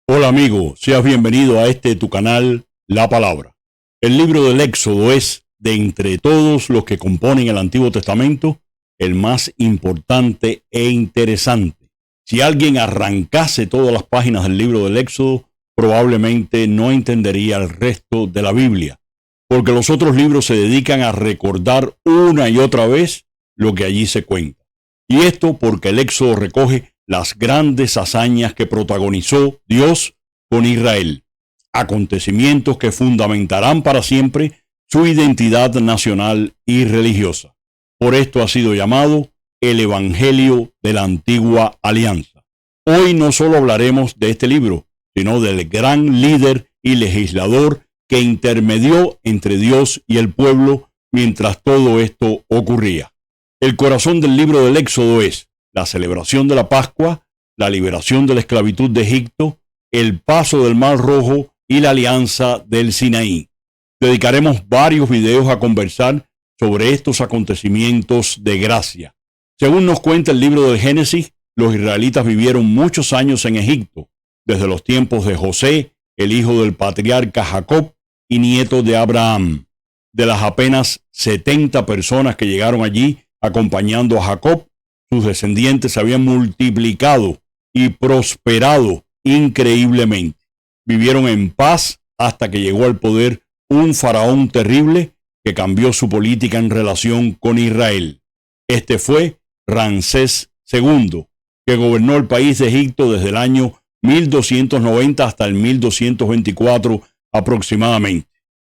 Hola amigo, seas bienvenido a tu canal, La Palabra. El libro del Éxodo es, de entre todos los que componen el Antiguo Testamento, el más importante e interesante. Si alguien arrancase todas las páginas del libro del Éxodo, probablemente no entendería el resto de la Biblia, porque los otros libros se dedican a recordar una y otra vez lo que allí se cuenta. Y esto porque el Éxodo recoge las grandes hazañas que protagonizó Dios con Israel, acontecimientos que fundamentarán para siempre su identidad nacional y religiosa. Por esto ha sido llamado el Evangelio de la Antigua Alianza. Hoy no solo hablaremos de este libro, sino del gran líder y legislador que intermedió entre Dios y el pueblo mientras todo esto ocurría. El corazón del libro del Éxodo es la celebración de la Pascua, la liberación de la esclavitud de Egipto, el paso del Mar Rojo y la alianza del Sinaí. Dedicaremos varios videos a conversar sobre estos acontecimientos de gracia. Según nos cuenta el libro del Génesis, los israelitas vivieron muchos años en Egipto, desde los tiempos de José, el hijo del patriarca Jacob y nieto de Abraham. De las apenas 70 personas que llegaron allí acompañando a Jacob, sus descendientes se habían multiplicado y prosperado increíblemente. Vivieron en paz hasta que llegó al poder un faraón terrible que cambió su política en relación con Israel. Este fue Ramsés II, que gobernó el país de Egipto desde el año 1290 hasta el 1224 aproximadamente.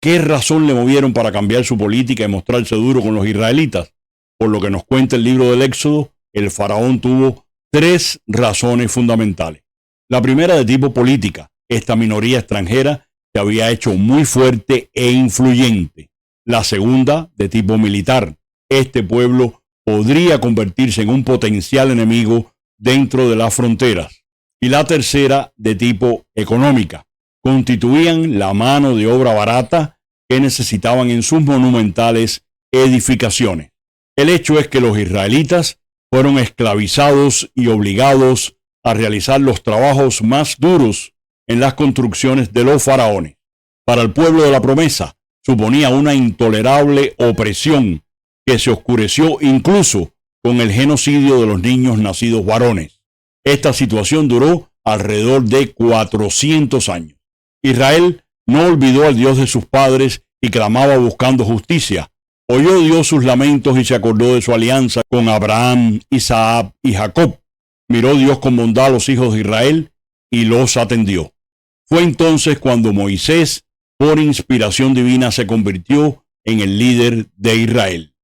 ¿Qué razón le movieron para cambiar su política y mostrarse duro con los israelitas? Por lo que nos cuenta el libro del Éxodo, el faraón tuvo 3 razones fundamentales. La primera de tipo política. Esta minoría extranjera se había hecho muy fuerte e influyente. La segunda de tipo militar. Este pueblo podría convertirse en un potencial enemigo dentro de las fronteras. Y la tercera de tipo económica. Constituían la mano de obra barata que necesitaban en sus monumentales edificaciones. El hecho es que los israelitas fueron esclavizados y obligados a realizar los trabajos más duros en las construcciones de los faraones. Para el pueblo de la promesa, suponía una intolerable opresión que se oscureció incluso con el genocidio de los niños nacidos varones. Esta situación duró alrededor de 400 años. Israel no olvidó al Dios de sus padres y clamaba buscando justicia. Oyó Dios sus lamentos y se acordó de su alianza con Abraham, Isaac y Jacob. Miró Dios con bondad a los hijos de Israel y los atendió. Fue entonces cuando Moisés, por inspiración divina, se convirtió en el líder de Israel.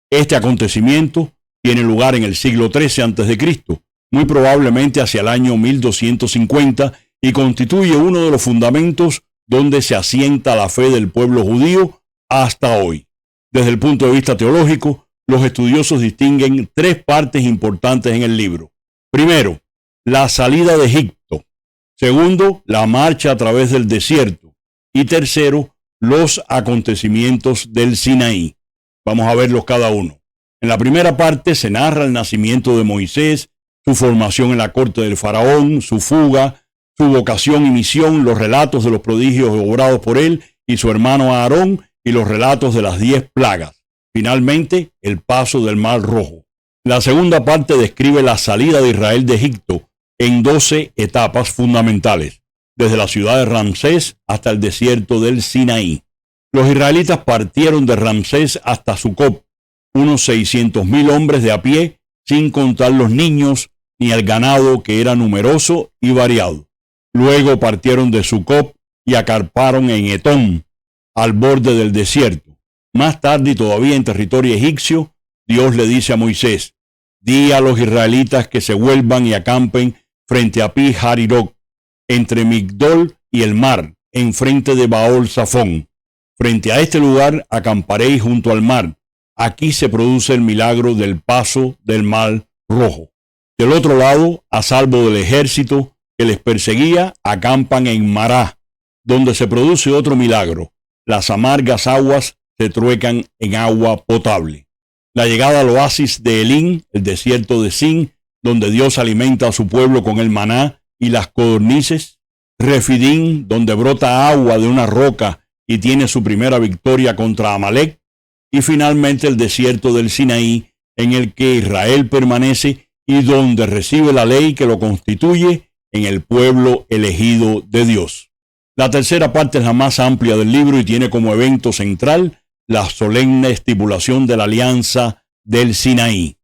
Este acontecimiento tiene lugar en el siglo XIII a.C., muy probablemente hacia el año 1250, y constituye uno de los fundamentos donde se asienta la fe del pueblo judío hasta hoy. Desde el punto de vista teológico, los estudiosos distinguen 3 partes importantes en el libro. Primero, la salida de Egipto. Segundo, la marcha a través del desierto. Y tercero, los acontecimientos del Sinaí. Vamos a verlos cada uno. En la primera parte se narra el nacimiento de Moisés, su formación en la corte del faraón, su fuga, su vocación y misión, los relatos de los prodigios obrados por él y su hermano Aarón y los relatos de las 10 plagas. Finalmente, el paso del Mar Rojo. La segunda parte describe la salida de Israel de Egipto en 12 etapas fundamentales, desde la ciudad de Ramsés hasta el desierto del Sinaí. Los israelitas partieron de Ramsés hasta Sucot, unos 600,000 hombres de a pie, sin contar los niños ni el ganado, que era numeroso y variado. Luego partieron de Sucot y acamparon en Etón, al borde del desierto. Más tarde, y todavía en territorio egipcio, Dios le dice a Moisés: di a los israelitas que se vuelvan y acampen frente a Pi Hahiroth, entre Migdol y el mar, enfrente de Baal Zafón. Frente a este lugar acamparéis junto al mar. Aquí se produce el milagro del paso del Mar Rojo. Del otro lado, a salvo del ejército que les perseguía, acampan en Mará, donde se produce otro milagro. Las amargas aguas se truecan en agua potable. La llegada al oasis de Elín, el desierto de Sin, donde Dios alimenta a su pueblo con el maná y las codornices. Refidín, donde brota agua de una roca y tiene su primera victoria contra Amalek. Y finalmente el desierto del Sinaí, en el que Israel permanece y donde recibe la ley que lo constituye en el pueblo elegido de Dios. La tercera parte es la más amplia del libro y tiene como evento central la solemne estipulación de la alianza del Sinaí.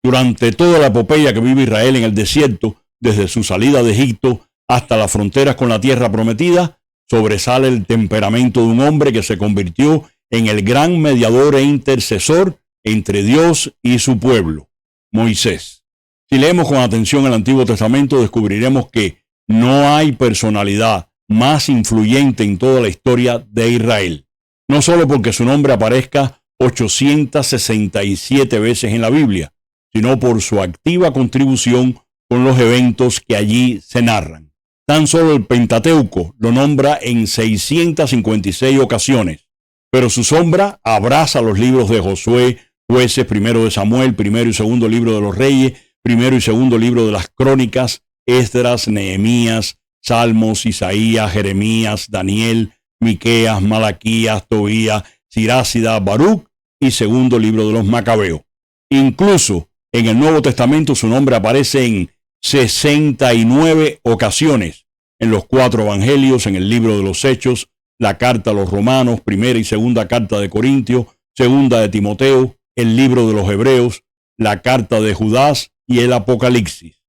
Durante toda la epopeya que vive Israel en el desierto, desde su salida de Egipto hasta las fronteras con la tierra prometida, sobresale el temperamento de un hombre que se convirtió en el gran mediador e intercesor entre Dios y su pueblo, Moisés. Si leemos con atención el Antiguo Testamento, descubriremos que no hay personalidad más influyente en toda la historia de Israel. No solo porque su nombre aparezca 867 veces en la Biblia, sino por su activa contribución con los eventos que allí se narran. Tan solo el Pentateuco lo nombra en 656 ocasiones, pero su sombra abraza los libros de Josué, Jueces, primero de Samuel, primero y segundo libro de los Reyes, primero y segundo libro de las Crónicas, Esdras, Nehemías, Salmos, Isaías, Jeremías, Daniel, Miqueas, Malaquías, Tobías, Sirásida, Baruch y segundo libro de los Macabeos. Incluso en el Nuevo Testamento su nombre aparece en 69 ocasiones, en los 4 evangelios, en el libro de los Hechos, la carta a los Romanos, primera y segunda carta de Corintios, segunda de Timoteo, el libro de los Hebreos, la carta de Judas y el Apocalipsis.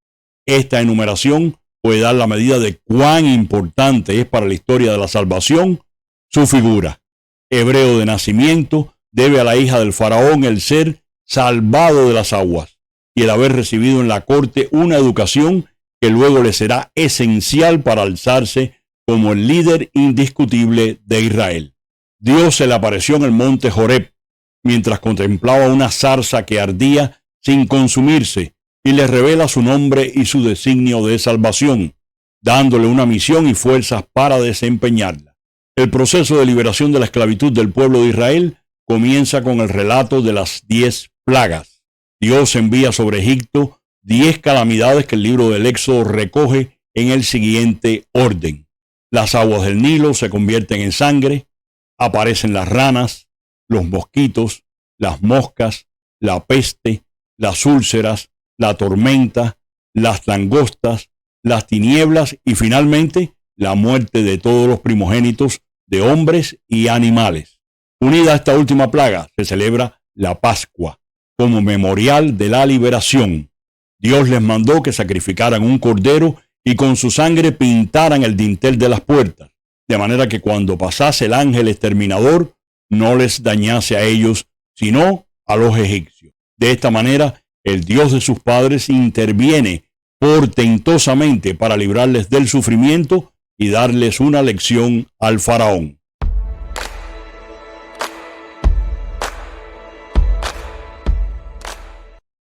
Esta enumeración puede dar la medida de cuán importante es para la historia de la salvación su figura. Hebreo de nacimiento, debe a la hija del faraón el ser salvado de las aguas y el haber recibido en la corte una educación que luego le será esencial para alzarse como el líder indiscutible de Israel. Dios se le apareció en el monte Joreb mientras contemplaba una zarza que ardía sin consumirse y le revela su nombre y su designio de salvación, dándole una misión y fuerzas para desempeñarla. El proceso de liberación de la esclavitud del pueblo de Israel comienza con el relato de las 10 plagas. Dios envía sobre Egipto 10 calamidades que el libro del Éxodo recoge en el siguiente orden. Las aguas del Nilo se convierten en sangre, aparecen las ranas, los mosquitos, las moscas, la peste, las úlceras, la tormenta, las langostas, las tinieblas y finalmente la muerte de todos los primogénitos de hombres y animales. Unida a esta última plaga se celebra la Pascua como memorial de la liberación. Dios les mandó que sacrificaran un cordero y con su sangre pintaran el dintel de las puertas, de manera que cuando pasase el ángel exterminador no les dañase a ellos, sino a los egipcios. De esta manera, el Dios de sus padres interviene portentosamente para librarles del sufrimiento y darles una lección al faraón.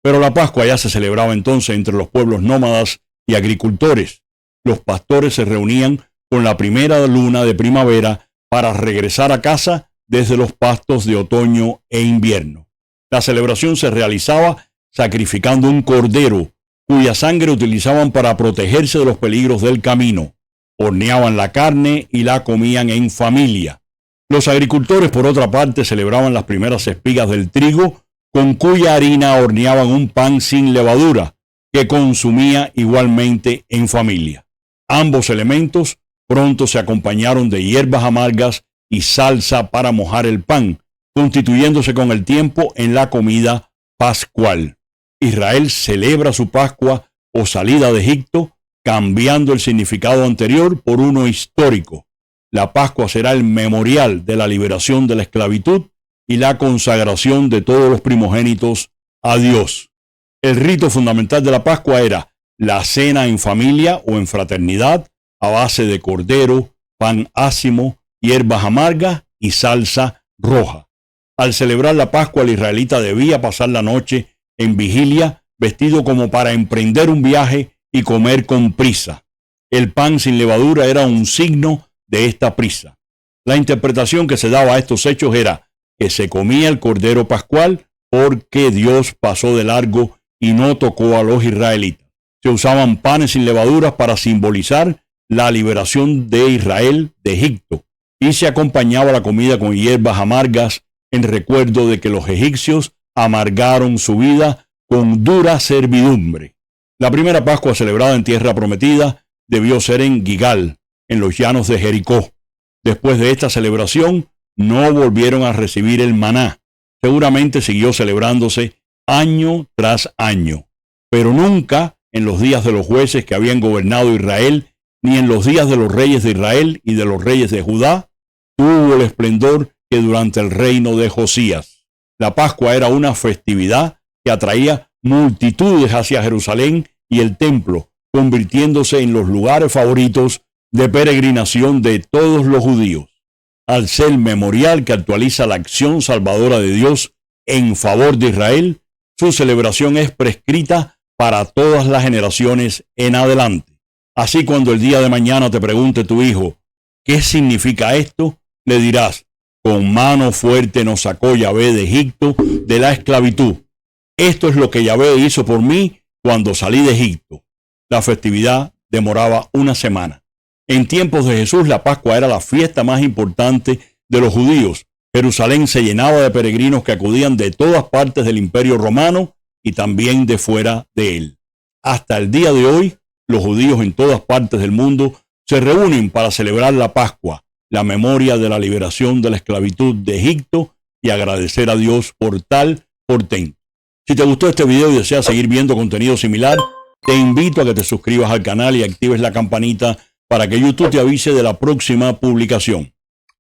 Pero la Pascua ya se celebraba entonces entre los pueblos nómadas y agricultores. Los pastores se reunían con la primera luna de primavera para regresar a casa desde los pastos de otoño e invierno. La celebración se realizaba sacrificando un cordero, cuya sangre utilizaban para protegerse de los peligros del camino. Horneaban la carne y la comían en familia. Los agricultores, por otra parte, celebraban las primeras espigas del trigo, con cuya harina horneaban un pan sin levadura, que consumía igualmente en familia. Ambos elementos pronto se acompañaron de hierbas amargas y salsa para mojar el pan, constituyéndose con el tiempo en la comida pascual. Israel celebra su Pascua o salida de Egipto, cambiando el significado anterior por uno histórico. La Pascua será el memorial de la liberación de la esclavitud y la consagración de todos los primogénitos a Dios. El rito fundamental de la Pascua era la cena en familia o en fraternidad a base de cordero, pan ácimo, hierbas amargas y salsa roja. Al celebrar la Pascua, el israelita debía pasar la noche en vigilia, vestido como para emprender un viaje y comer con prisa. El pan sin levadura era un signo de esta prisa. La interpretación que se daba a estos hechos era que se comía el cordero pascual porque Dios pasó de largo y no tocó a los israelitas. Se usaban panes sin levaduras para simbolizar la liberación de Israel de Egipto, y se acompañaba la comida con hierbas amargas en recuerdo de que los egipcios amargaron su vida con dura servidumbre. La primera Pascua celebrada en Tierra Prometida debió ser en Gigal, en los llanos de Jericó. Después de esta celebración, no volvieron a recibir el maná. Seguramente siguió celebrándose año tras año, pero nunca en los días de los jueces que habían gobernado Israel, ni en los días de los reyes de Israel y de los reyes de Judá, tuvo el esplendor que durante el reino de Josías. La Pascua era una festividad que atraía multitudes hacia Jerusalén y el templo, convirtiéndose en los lugares favoritos de peregrinación de todos los judíos. Al ser memorial que actualiza la acción salvadora de Dios en favor de Israel, su celebración es prescrita para todas las generaciones en adelante. Así, cuando el día de mañana te pregunte tu hijo, ¿qué significa esto?, le dirás: con mano fuerte nos sacó Yahvé de Egipto, de la esclavitud. Esto es lo que Yahvé hizo por mí cuando salí de Egipto. La festividad demoraba una semana. En tiempos de Jesús, la Pascua era la fiesta más importante de los judíos. Jerusalén se llenaba de peregrinos que acudían de todas partes del Imperio Romano y también de fuera de él. Hasta el día de hoy, los judíos en todas partes del mundo se reúnen para celebrar la Pascua, la memoria de la liberación de la esclavitud de Egipto, y agradecer a Dios por tal portento. Si te gustó este video y deseas seguir viendo contenido similar, te invito a que te suscribas al canal y actives la campanita para que YouTube te avise de la próxima publicación.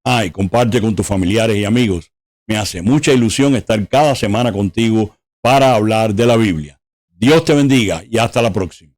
Y comparte con tus familiares y amigos. Me hace mucha ilusión estar cada semana contigo para hablar de la Biblia. Dios te bendiga y hasta la próxima.